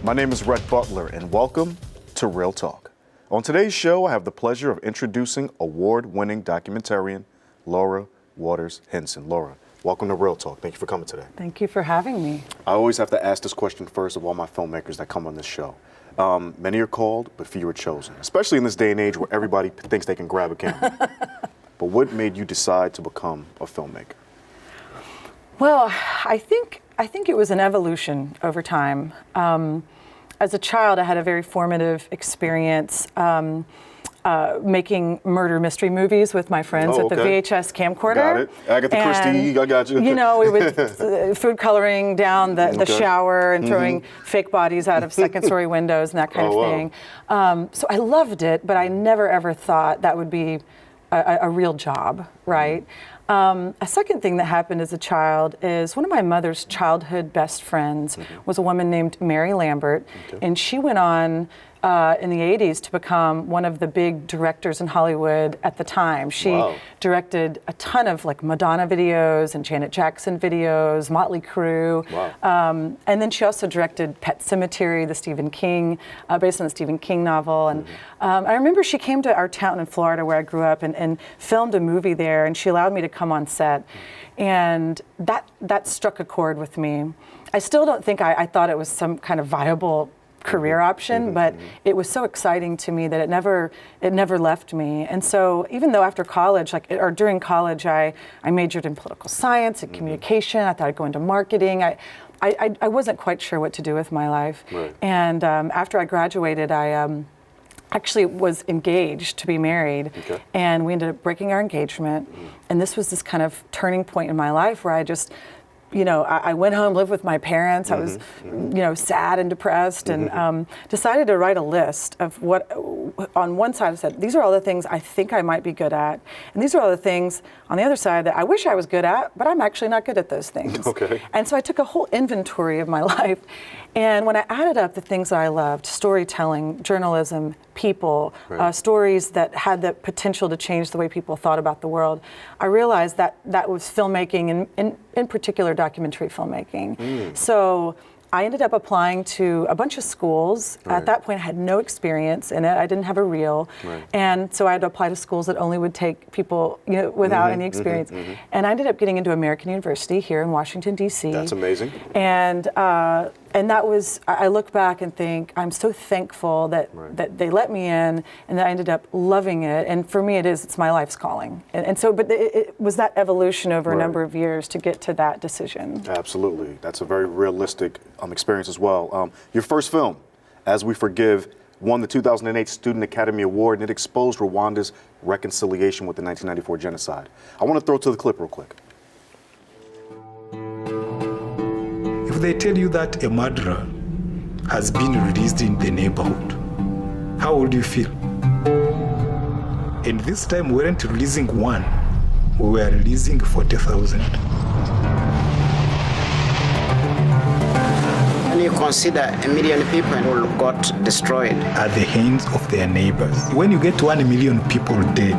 My name is Rhett Butler, and welcome to Real Talk. On today's show, I have the pleasure of introducing award-winning documentarian Laura Waters Hinton. Laura, welcome to Real Talk. Thank you for coming today. Thank you for having me. I always have to ask this question first of all my filmmakers that come on this show. Many are called, but few are chosen, especially in this day and age where everybody thinks they can grab a camera. But what made you decide to become a filmmaker? Well, I think it was an evolution over time. As a child, I had a very formative experience making murder mystery movies with my friends at the VHS camcorder. Got it. Agatha Christie, I got you. You know, we would food coloring down the shower and throwing fake bodies out of second-story windows and that kind of thing. So I loved it, but I never ever thought that would be a real job, right? A second thing that happened as a child is one of my mother's childhood best friends was a woman named Mary Lambert, and she went on in the 80s to become one of the big directors in Hollywood at the time. She directed a ton of like Madonna videos and Janet Jackson videos, Motley Crue, and then she also directed Pet Sematary, the Stephen King, based on the Stephen King novel. And I remember she came to our town in Florida where I grew up and filmed a movie there, and she allowed me to come on set. And that struck a chord with me. I still don't think I thought it was some kind of viable career option, but it was so exciting to me that it never left me. And so even though after college, or during college, I majored in political science and communication, I thought I'd go into marketing. I wasn't quite sure what to do with my life. And after I graduated, I actually was engaged to be married, and we ended up breaking our engagement. And this was this kind of turning point in my life where I just, you know, I went home, lived with my parents. I was, you know, sad and depressed, and decided to write a list of what, on one side I said, these are all the things I think I might be good at. And these are all the things on the other side that I wish I was good at, but I'm actually not good at those things. And so I took a whole inventory of my life. And when I added up the things that I loved, storytelling, journalism, people, stories that had the potential to change the way people thought about the world, I realized that that was filmmaking, and in particular documentary filmmaking. So I ended up applying to a bunch of schools. At that point, I had no experience in it. I didn't have a reel. And so I had to apply to schools that only would take people, you know, without any experience. And I ended up getting into American University here in Washington, D.C. That's amazing. And that was, I look back and think, I'm so thankful that they let me in, and that I ended up loving it. And for me, it's my life's calling. And so, but it was that evolution over a number of years to get to that decision. Absolutely. That's a very realistic experience as well. Your first film, As We Forgive, won the 2008 Student Academy Award, and it exposed Rwanda's reconciliation with the 1994 genocide. I want to throw to the clip real quick. If they tell you that a murderer has been released in the neighborhood, how would you feel? And this time we weren't releasing one, we were releasing 40,000. When you consider 1 million people who got destroyed at the hands of their neighbors. When you get 1 million people dead,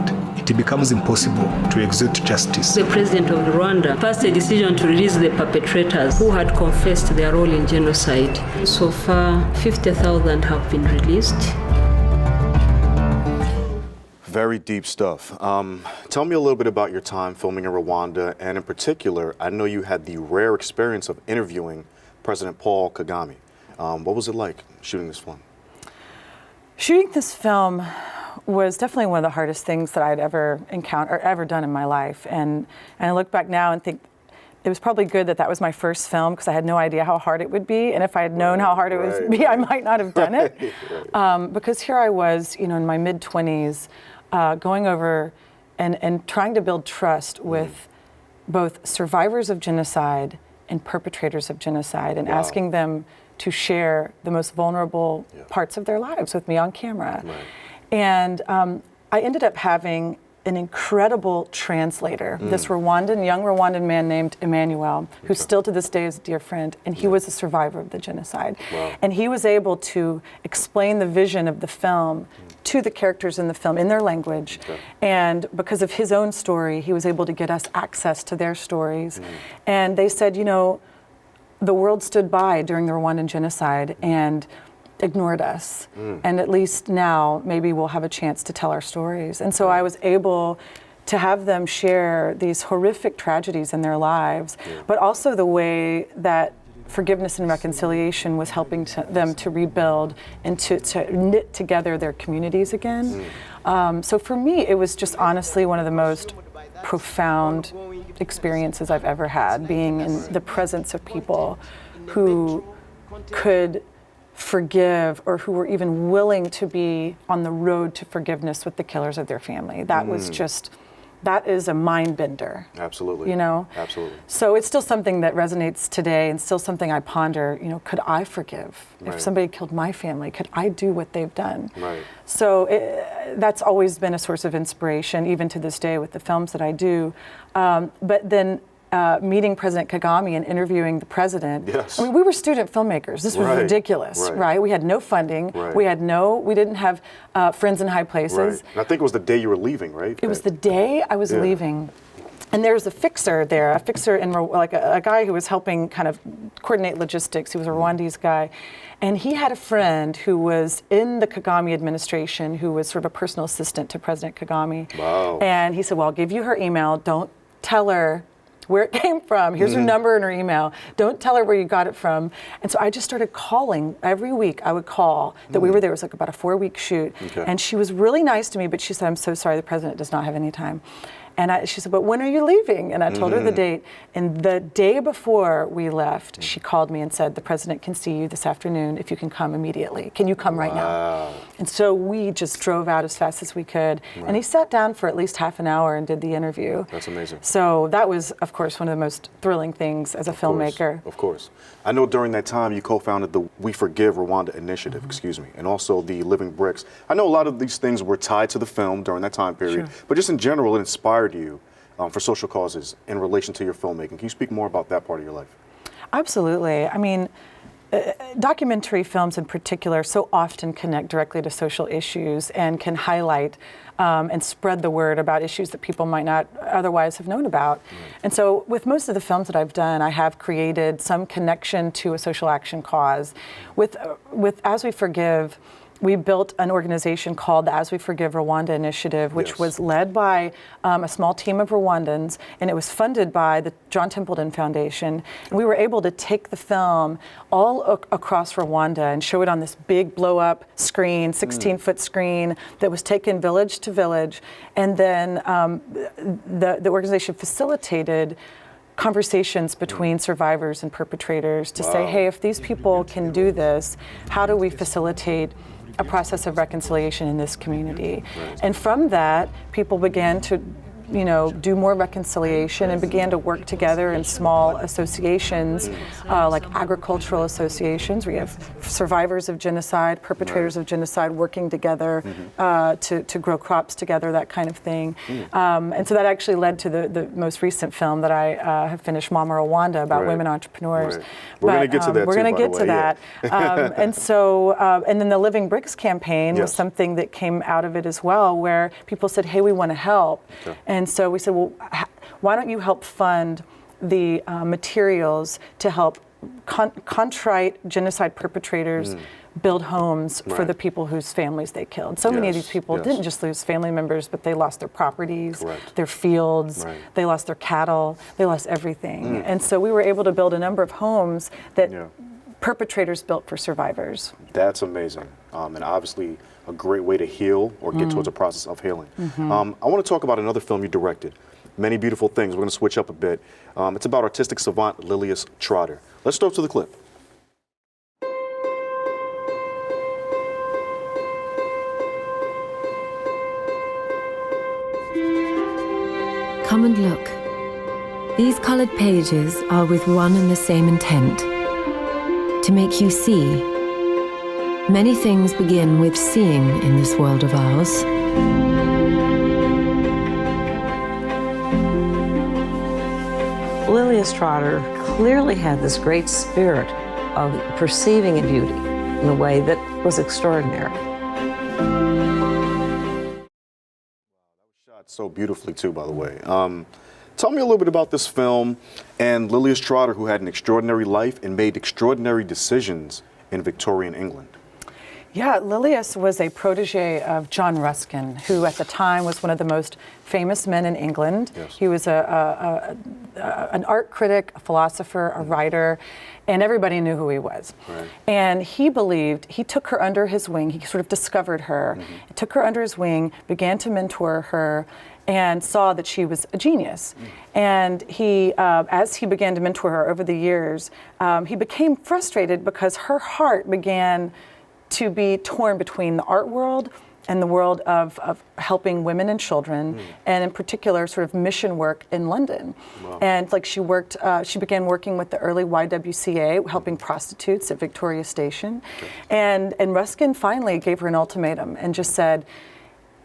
it becomes impossible to exert justice. The president of Rwanda passed a decision to release the perpetrators who had confessed their role in genocide. So far, 50,000 have been released. Very deep stuff. Tell me a little bit about your time filming in Rwanda, and in particular, I know you had the rare experience of interviewing President Paul Kagame. What was it like shooting this film? Shooting this film was definitely one of the hardest things that I'd ever encountered or ever done in my life. And I look back now and think it was probably good that that was my first film, because I had no idea how hard it would be. And if I had known how hard it would be, I might not have done it. Because here I was, you know, in my mid-20s, going over and trying to build trust with both survivors of genocide and perpetrators of genocide, and asking them to share the most vulnerable parts of their lives with me on camera. And I ended up having an incredible translator, this young Rwandan man named Emmanuel, who still to this day is a dear friend, and he was a survivor of the genocide. And he was able to explain the vision of the film to the characters in the film in their language. And because of his own story, he was able to get us access to their stories. And they said, you know, the world stood by during the Rwandan genocide and ignored us. And at least now, maybe we'll have a chance to tell our stories. And so I was able to have them share these horrific tragedies in their lives, but also the way that forgiveness and reconciliation was helping them to rebuild and to knit together their communities again. So for me, it was just honestly one of the most profound experiences I've ever had, being in the presence of people who could forgive or who were even willing to be on the road to forgiveness with the killers of their family. That was just, that is a mind bender. Absolutely. You know? Absolutely. So it's still something that resonates today and still something I ponder, you know, could I forgive? If somebody killed my family, could I do what they've done? Right. So that's always been a source of inspiration, even to this day with the films that I do. But then meeting President Kagame and interviewing the president. Yes. I mean, we were student filmmakers. This was ridiculous, right? We had no funding. Right. We didn't have friends in high places. Right. And I think it was the day you were leaving, right? It was the day I was leaving. And there was a fixer there, like a guy who was helping kind of coordinate logistics. He was a Rwandese guy. And he had a friend who was in the Kagame administration who was sort of a personal assistant to President Kagame. Wow. And he said, well, I'll give you her email. Don't tell her where it came from. Here's her number and her email. Don't tell her where you got it from. And so I just started calling. Every week I would call that we were there. It was like about a 4-week shoot. Okay. And she was really nice to me, but she said, I'm so sorry, the president does not have any time. And she said, but when are you leaving? And I told her the date. And the day before we left, she called me and said, the president can see you this afternoon if you can come immediately. Can you come right now? And so we just drove out as fast as we could. And he sat down for at least half an hour and did the interview. That's amazing. So that was, of course, one of the most thrilling things as a filmmaker. Of course. I know during that time you co-founded the We Forgive Rwanda initiative, and also the Living Bricks. I know a lot of these things were tied to the film during that time period, but just in general, it inspired you for social causes in relation to your filmmaking. Can you speak more about that part of your life? Absolutely. I mean, documentary films in particular so often connect directly to social issues and can highlight and spread the word about issues that people might not otherwise have known about. And so with most of the films that I've done, I have created some connection to a social action cause. With As We Forgive, we built an organization called the As We Forgive Rwanda Initiative, which was led by a small team of Rwandans, and it was funded by the John Templeton Foundation. And we were able to take the film all across Rwanda and show it on this big blow-up screen, 16-foot screen that was taken village to village. And then the organization facilitated conversations between survivors and perpetrators to say, hey, if these people can do this, how do we facilitate a process of reconciliation in this community? And from that, people began to do more reconciliation and began to work together in small associations, like agricultural associations, where you have survivors of genocide, perpetrators of genocide working together to grow crops together, that kind of thing. And so that actually led to the most recent film that I have finished, Mama Rwanda, about women entrepreneurs. We're going to get to that We're too, going to by get the to way, that. And so, and then the Living Bricks campaign was something that came out of it as well, where people said, hey, we want to help. And so we said, well, why don't you help fund the materials to help contrite genocide perpetrators build homes for the people whose families they killed. So many of these people didn't just lose family members, but they lost their properties, their fields, they lost their cattle, they lost everything. And so we were able to build a number of homes that perpetrators built for survivors. That's amazing. And obviously a great way to heal or get towards a process of healing. I want to talk about another film you directed, Many Beautiful Things. We're going to switch up a bit. It's about artistic savant Lillias Trotter. Let's throw to the clip. Come and look. These colored pages are with one and the same intent, to make you see. Many things begin with seeing in this world of ours. Lillias Trotter clearly had this great spirit of perceiving a beauty in a way that was extraordinary. Shot so beautifully too, by the way. Tell me a little bit about this film and Lillias Trotter, who had an extraordinary life and made extraordinary decisions in Victorian England. Yeah, Lillias was a protege of John Ruskin, who at the time was one of the most famous men in England. Yes. He was an art critic, a philosopher, a writer, and everybody knew who he was. Right. And he believed, he took her under his wing, he sort of discovered her, took her under his wing, began to mentor her, and saw that she was a genius. And he, as he began to mentor her over the years, he became frustrated because her heart began to be torn between the art world and the world of helping women and children, and in particular sort of mission work in London. Wow. And like she began working with the early YWCA, helping prostitutes at Victoria Station. And Ruskin finally gave her an ultimatum and just said,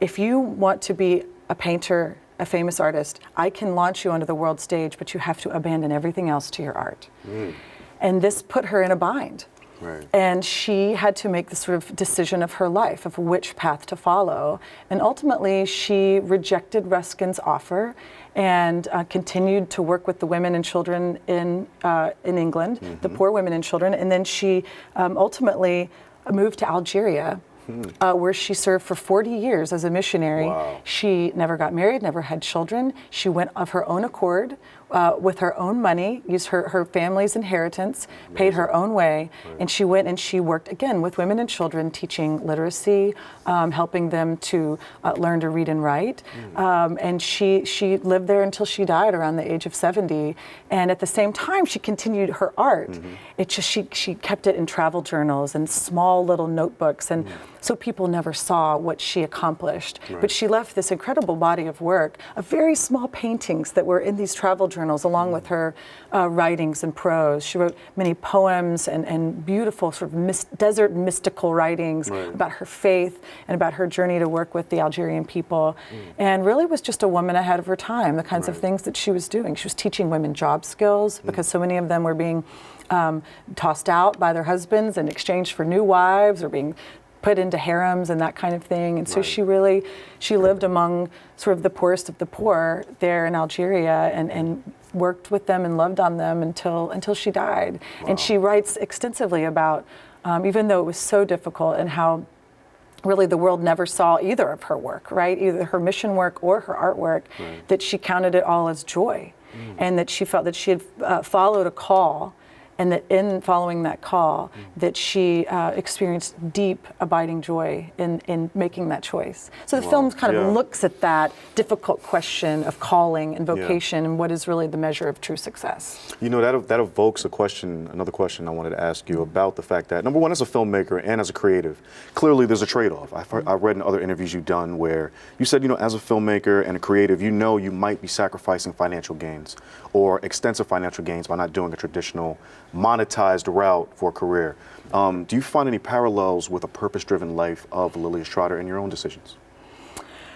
if you want to be a painter, a famous artist, I can launch you onto the world stage, but you have to abandon everything else to your art. And this put her in a bind. Right. And she had to make the sort of decision of her life of which path to follow. And ultimately, she rejected Ruskin's offer and continued to work with the women and children in England, the poor women and children. And then she ultimately moved to Algeria, where she served for 40 years as a missionary. Wow. She never got married, never had children. She went of her own accord, with her own money, used her family's inheritance, paid her own way, and she went and she worked again with women and children, teaching literacy, helping them to learn to read and write. And she lived there until she died around the age of 70. And at the same time, she continued her art. It just she kept it in travel journals and small little notebooks, and so people never saw what she accomplished. But she left this incredible body of work, of very small paintings that were in these travel journals, along with her writings and prose. She wrote many poems and beautiful sort of desert mystical writings about her faith and about her journey to work with the Algerian people, and really was just a woman ahead of her time, the kinds of things that she was doing. She was teaching women job skills, because so many of them were being tossed out by their husbands in exchange for new wives, or being put into harems and that kind of thing. And so she lived among sort of the poorest of the poor there in Algeria, and worked with them and loved on them until she died. And she writes extensively about, even though it was so difficult, and how really the world never saw either of her work, right? Either her mission work or her artwork, that she counted it all as joy. And that she felt that she had followed a call, and that in following that call, that she experienced deep, abiding joy in making that choice. So the film kind of looks at that difficult question of calling and vocation, and what is really the measure of true success. You know, that evokes another question I wanted to ask you about the fact that, number one, as a filmmaker and as a creative, clearly there's a trade-off. I've read in other interviews you've done where you said, you know, as a filmmaker and a creative, you know you might be sacrificing financial gains or extensive financial gains by not doing a traditional monetized route for a career. Do you find any parallels with a purpose-driven life of Lillias Trotter in your own decisions?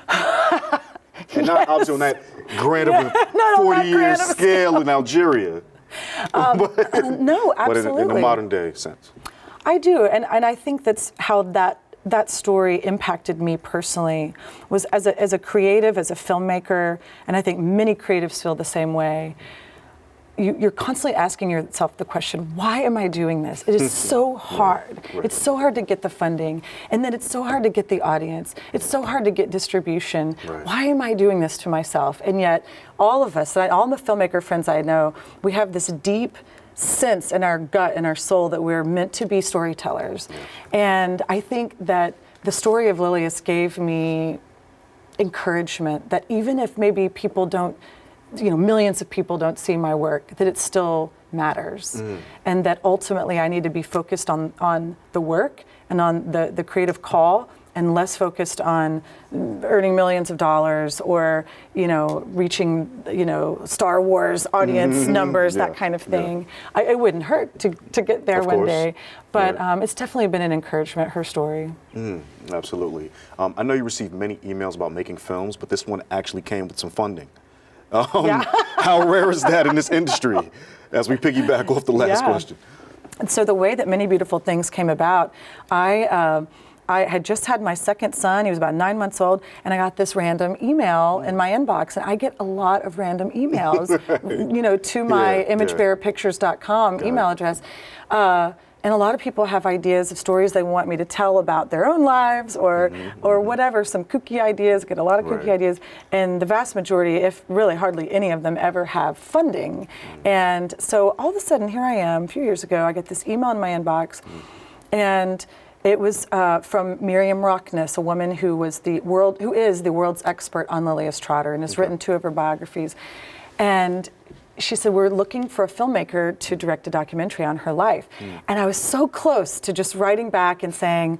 And not obviously on that grand of a 40-year scale in Algeria. No, absolutely. But in the modern day sense. I do, and I think that's how that story impacted me personally, was as a creative, as a filmmaker, and I think many creatives feel the same way. You're constantly asking yourself the question, why am I doing this? It is so hard. It's so hard to get the funding, and then it's so hard to get the audience. It's so hard to get distribution. Why am I doing this to myself? And yet, all of us, all the filmmaker friends I know, we have this deep sense in our gut and our soul that we're meant to be storytellers. And I think that the story of Lillias gave me encouragement that even if maybe people don't, millions of people don't see my work, that it still matters. And that ultimately I need to be focused on the work and on the creative call, and less focused on earning millions of dollars or, reaching, Star Wars audience numbers, that kind of thing. It wouldn't hurt to get there one day. But it's definitely been an encouragement, her story. Absolutely. I know you received many emails about making films, but this one actually came with some funding. How rare is that in this industry? As we piggyback off the last question. And so the way that Many Beautiful Things came about, I I had just had my second son. He was about 9 months old, and I got this random email in my inbox. And I get a lot of random emails, you know, to my imagebearerpictures.com email address. And a lot of people have ideas of stories they want me to tell about their own lives or whatever, some kooky ideas, get a lot of kooky ideas. And the vast majority, if really hardly any of them, ever have funding. And so all of a sudden, here I am, a few years ago, I get this email in my inbox. And it was from Miriam Rockness, a woman who is the world's expert on Lillias Trotter and has written 2 of her biographies. And she said, we're looking for a filmmaker to direct a documentary on her life. And I was so close to just writing back and saying,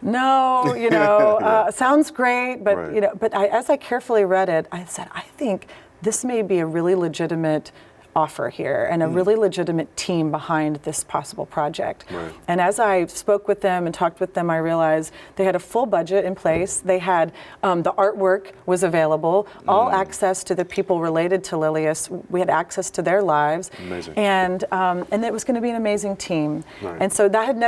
no, you know, sounds great, but you know, but as I carefully read it, I said, I think this may be a really legitimate offer here and a really legitimate team behind this possible project. And as I spoke with them and talked with them, I realized they had a full budget in place. They had the artwork was available, all access to the people related to Lillias. We had access to their lives, and it was going to be an amazing team. And so that had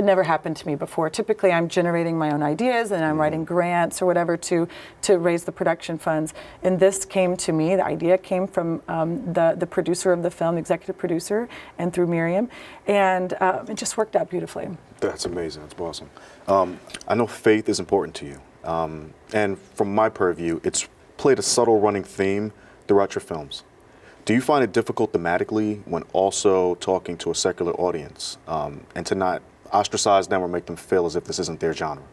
never happened to me before. Typically, I'm generating my own ideas and I'm writing grants or whatever to raise the production funds. And this came to me. The idea came from the producer of the film, the executive producer, and through Miriam, and it just worked out beautifully. That's amazing. That's awesome. I know faith is important to you, and from my purview, it's played a subtle running theme throughout your films. Do you find it difficult thematically when also talking to a secular audience, and to not ostracize them or make them feel as if this isn't their genre?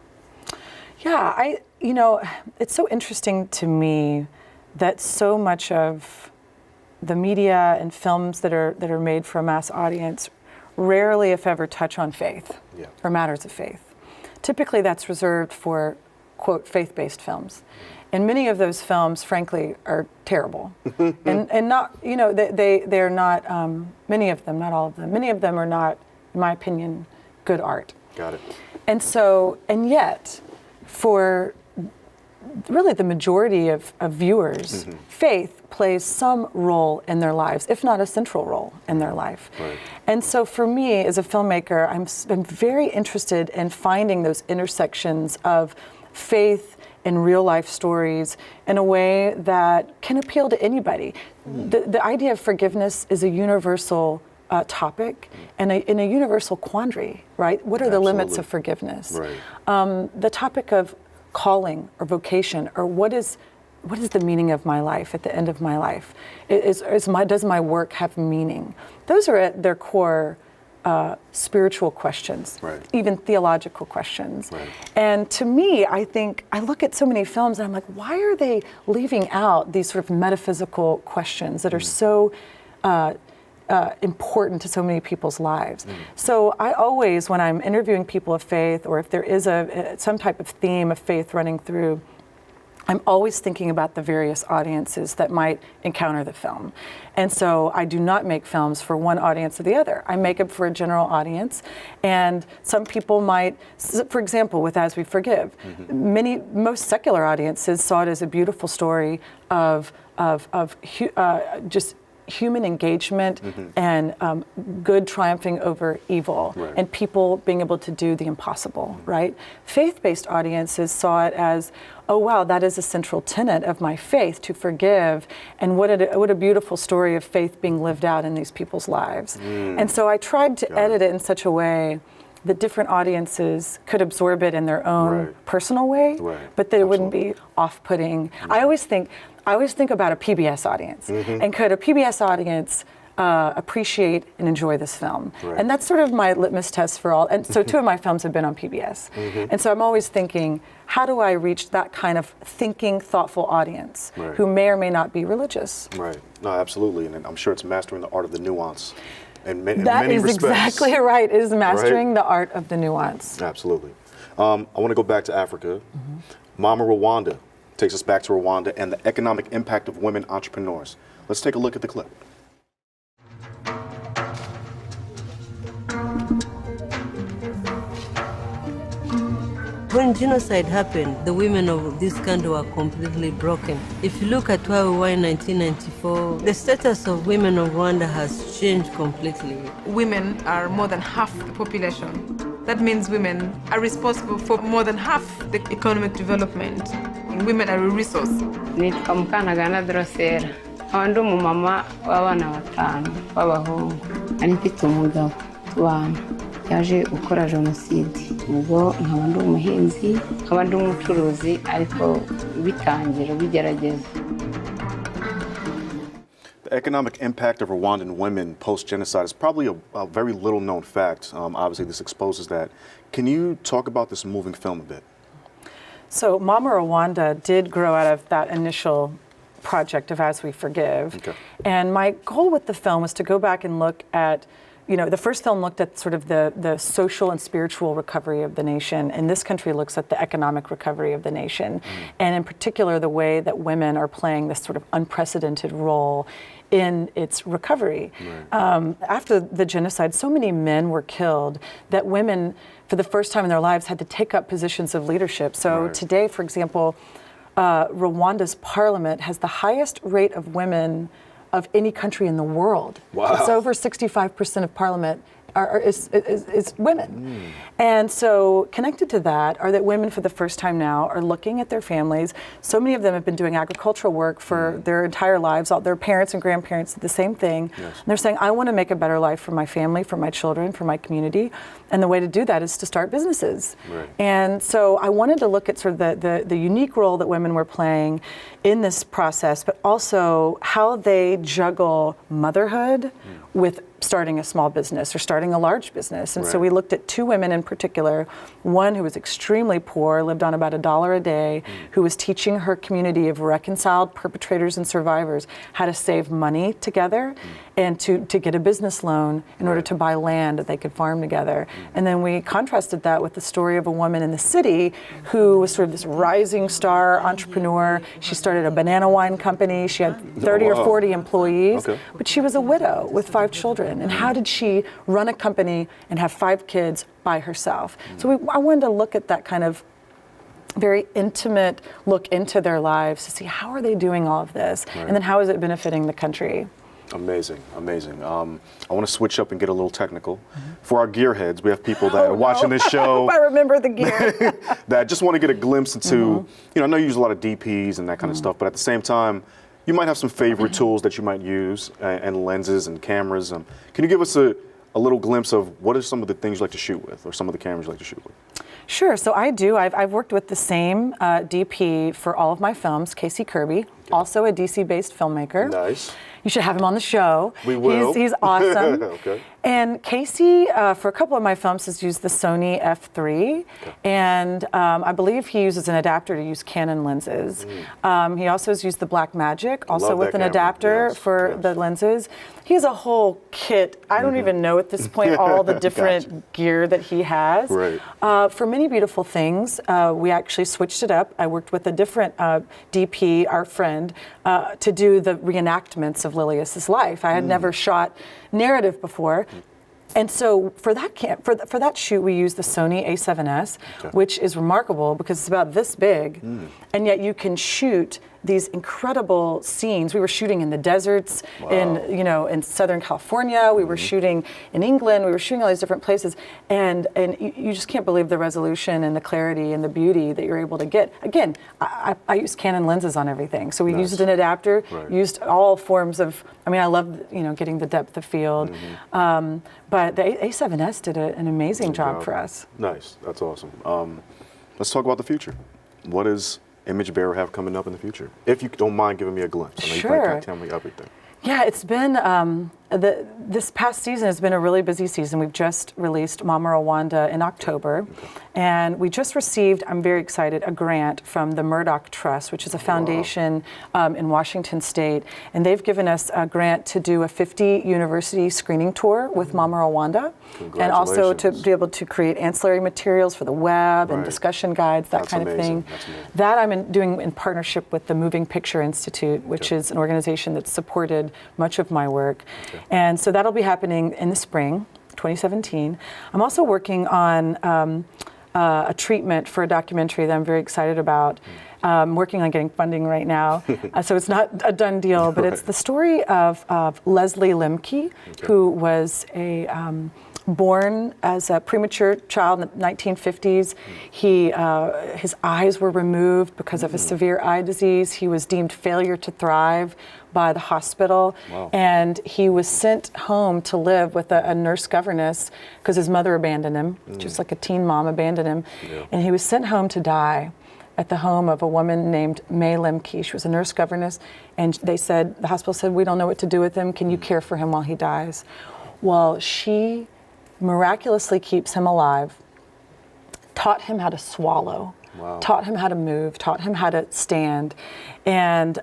Yeah, you know, it's so interesting to me that so much of the media and films that are made for a mass audience rarely, if ever, touch on faith or matters of faith. Typically, that's reserved for, quote, faith-based films. And many of those films, frankly, are terrible. and not, you know, they're not, many of them, not all of them, many of them are not, in my opinion, good art. Got it. And so, and yet, for really the majority of viewers, faith plays some role in their lives, if not a central role in their life. And so for me, as a filmmaker, I'm very interested in finding those intersections of faith and real life stories in a way that can appeal to anybody. The idea of forgiveness is a universal topic and in a universal quandary, right? What are the limits of forgiveness? The topic of calling or vocation, or what is the meaning of my life at the end of my life? Does my work have meaning? Those are at their core spiritual questions, even theological questions. And to me, I think, I look at so many films and I'm like, why are they leaving out these sort of metaphysical questions that are so important to so many people's lives? So I always, when I'm interviewing people of faith, or if there is some type of theme of faith running through, I'm always thinking about the various audiences that might encounter the film. And so I do not make films for one audience or the other. I make them for a general audience. And some people might, for example, with As We Forgive, most secular audiences saw it as a beautiful story of just human engagement and good triumphing over evil, and people being able to do the impossible, right? Faith-based audiences saw it as, oh wow, that is a central tenet of my faith, to forgive, and what a beautiful story of faith being lived out in these people's lives. And so I tried to edit it in such a way that different audiences could absorb it in their own personal way, but that it wouldn't be off-putting. I always think about a PBS audience, and could a PBS audience appreciate and enjoy this film? And that's sort of my litmus test for all. And so 2 of my films have been on PBS. And so I'm always thinking, how do I reach that kind of thinking, thoughtful audience who may or may not be religious? No, absolutely. And I'm sure it's mastering the art of the nuance. In many that is respects. Exactly right. It is mastering the art of the nuance. Absolutely. I want to go back to Africa. Mama Rwanda takes us back to Rwanda and the economic impact of women entrepreneurs. Let's take a look at the clip. When genocide happened, the women of this country were completely broken. If you look at where we were in 1994, the status of women of Rwanda has changed completely. Women are more than half the population. That means women are responsible for more than half the economic development. Women are a resource. Nitwa Mukanagana Drosera. Ndi umumama w'abana 5 b'abahungu. Ari mfite umugabo tubana. Yaje gukora jenoside. Ubwo nkaba ndi umuhinzi, nkaba ndi umucuruzi ariko bitangira bigerageza. The economic impact of Rwandan women post-genocide is probably a very little known fact. Obviously, this exposes that. Can you talk about this moving film a bit? So Mama Rwanda did grow out of that initial project of As We Forgive. Okay. And my goal with the film was to go back and look at, the first film looked at sort of the social and spiritual recovery of the nation, and this country looks at the economic recovery of the nation, and in particular the way that women are playing this sort of unprecedented role in its recovery. Right. After the genocide, so many men were killed that women, for the first time in their lives, had to take up positions of leadership. So today, for example, Rwanda's parliament has the highest rate of women of any country in the world. Wow. It's over 65% of parliament is women. And so connected to that are that women for the first time now are looking at their families. So many of them have been doing agricultural work for their entire lives. All their parents and grandparents did the same thing. Yes. And they're saying, I want to make a better life for my family, for my children, for my community. And the way to do that is to start businesses. Right. And so I wanted to look at sort of the unique role that women were playing in this process, but also how they juggle motherhood with starting a small business or starting a large business. And so we looked at 2 women in particular, one who was extremely poor, lived on about $1 a day, who was teaching her community of reconciled perpetrators and survivors how to save money together and to get a business loan in order to buy land that they could farm together. And then we contrasted that with the story of a woman in the city who was sort of this rising star entrepreneur. She started a banana wine company. She had 30 or 40 employees, but she was a widow with 5 children. And how did she run a company and have 5 kids by herself? So I wanted to look at that kind of very intimate look into their lives to see how are they doing all of this, and then how is it benefiting the country? Amazing, amazing. I want to switch up and get a little technical. For our gearheads, we have people that are watching this show. I remember the gear. that just want to get a glimpse into, I know you use a lot of DPs and that kind of stuff, but at the same time, you might have some favorite tools that you might use and lenses and cameras. Can you give us a little glimpse of what are some of the things you like to shoot with or some of the cameras you like to shoot with? Sure, so I do. I've worked with the same DP for all of my films, Casey Kirby, also a DC-based filmmaker. Nice. You should have him on the show. We will. He's awesome. Okay. And Casey, for a couple of my films, has used the Sony F3, and I believe he uses an adapter to use Canon lenses. He also has used the Blackmagic, also with an adapter for the lenses. He has a whole kit. I don't even know at this point all the different gear that he has. Right. For Many Beautiful Things, we actually switched it up. I worked with a different DP, our friend, to do the reenactments of Lillias' life. I had never shot narrative before. And so for that for that shoot, we used the Sony A7S, which is remarkable because it's about this big, and yet you can shoot these incredible scenes. We were shooting in the deserts in Southern California. We were shooting in England. We were shooting all these different places, and you just can't believe the resolution and the clarity and the beauty that you're able to get. Again, I use Canon lenses on everything, so we used an adapter, used all forms of. I mean, I love getting the depth of field, but the A7S did an amazing job for us. Nice, that's awesome. Let's talk about the future. What does Image Bearer have coming up in the future? If you don't mind giving me a glimpse. I know you can't tell me everything. Yeah, it's been, this past season has been a really busy season. We've just released Mama Rwanda in October, and we just received, I'm very excited, a grant from the Murdoch Trust, which is a foundation in Washington State, and they've given us a grant to do a 50 university screening tour with Mama Rwanda, and also to be able to create ancillary materials for the web and discussion guides, that kind of thing. That I'm doing in partnership with the Moving Picture Institute, which is an organization that's supported much of my work. And so that'll be happening in the spring, 2017. I'm also working on a treatment for a documentary that I'm very excited about. I'm working on getting funding right now, so it's not a done deal, but it's the story of Leslie Lemke, who was a born as a premature child in the 1950s. His eyes were removed because of a severe eye disease. He was deemed failure to thrive by the hospital. Wow. And he was sent home to live with a nurse governess because his mother abandoned him, just like a teen mom abandoned him. Yeah. And he was sent home to die at the home of a woman named May Lemke. She was a nurse governess, and the hospital said, we don't know what to do with him. Can you care for him while he dies? Well, she miraculously keeps him alive, taught him how to swallow, taught him how to move, taught him how to stand. And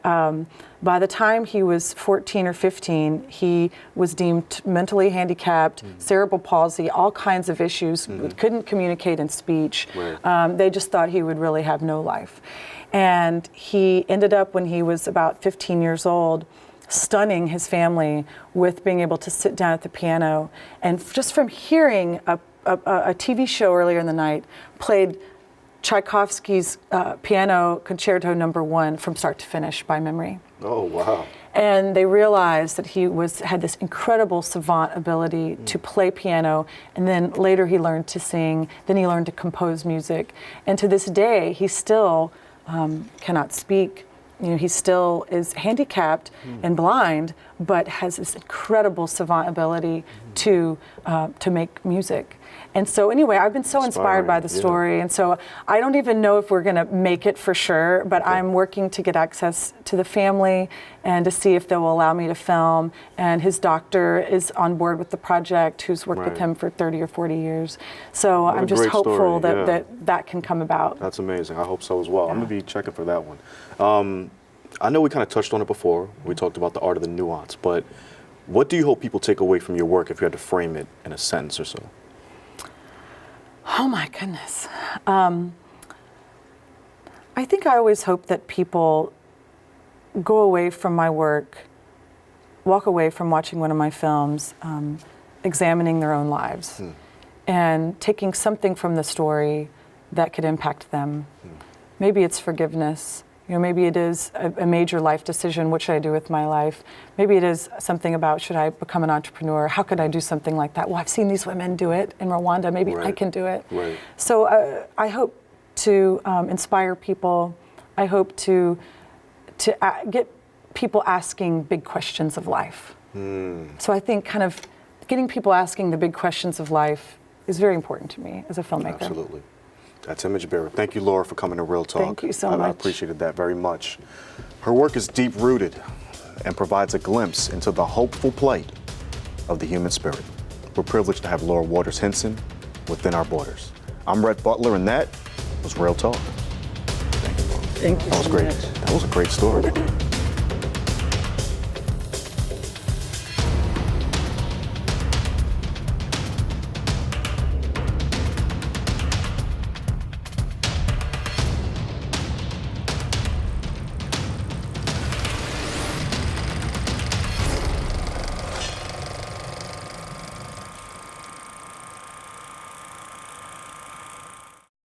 by the time he was 14 or 15, he was deemed mentally handicapped, cerebral palsy, all kinds of issues, couldn't communicate in speech. Right. They just thought he would really have no life. And he ended up, when he was about 15 years old, stunning his family with being able to sit down at the piano. And just from hearing a TV show earlier in the night, played Tchaikovsky's Piano Concerto No. 1 from start to finish by memory. Oh, wow. And they realized that he had this incredible savant ability to play piano, and then later he learned to sing, then he learned to compose music. And to this day, he still cannot speak. He still is handicapped and blind, but has this incredible savant ability to make music. And so anyway, I've been so inspired by the story. And so I don't even know if we're going to make it for sure, but I'm working to get access to the family and to see if they will allow me to film. And his doctor is on board with the project, who's worked with him for 30 or 40 years. So I'm just hopeful that can come about. That's amazing. I hope so as well. I'm going to be checking for that one. I know we kind of touched on it before. We talked about the art of the nuance, but what do you hope people take away from your work if you had to frame it in a sentence or so? Oh my goodness. I think I always hope that people go away from my work, walk away from watching one of my films, examining their own lives and taking something from the story that could impact them. Maybe it's forgiveness. Maybe it is a major life decision. What should I do with my life? Maybe it is something about, should I become an entrepreneur? How could I do something like that? Well, I've seen these women do it in Rwanda. Maybe I can do it. Right. So I hope to inspire people. I hope to get people asking big questions of life. So I think kind of getting people asking the big questions of life is very important to me as a filmmaker. Absolutely. That's Image Bearer. Thank you, Laura, for coming to Real Talk. Thank you so much. I appreciated that very much. Her work is deep-rooted and provides a glimpse into the hopeful plight of the human spirit. We're privileged to have Laura Waters Hinton within our borders. I'm Rhett Butler, and that was Real Talk. Thank you, Laura. Thank you. That was great. That was a great story.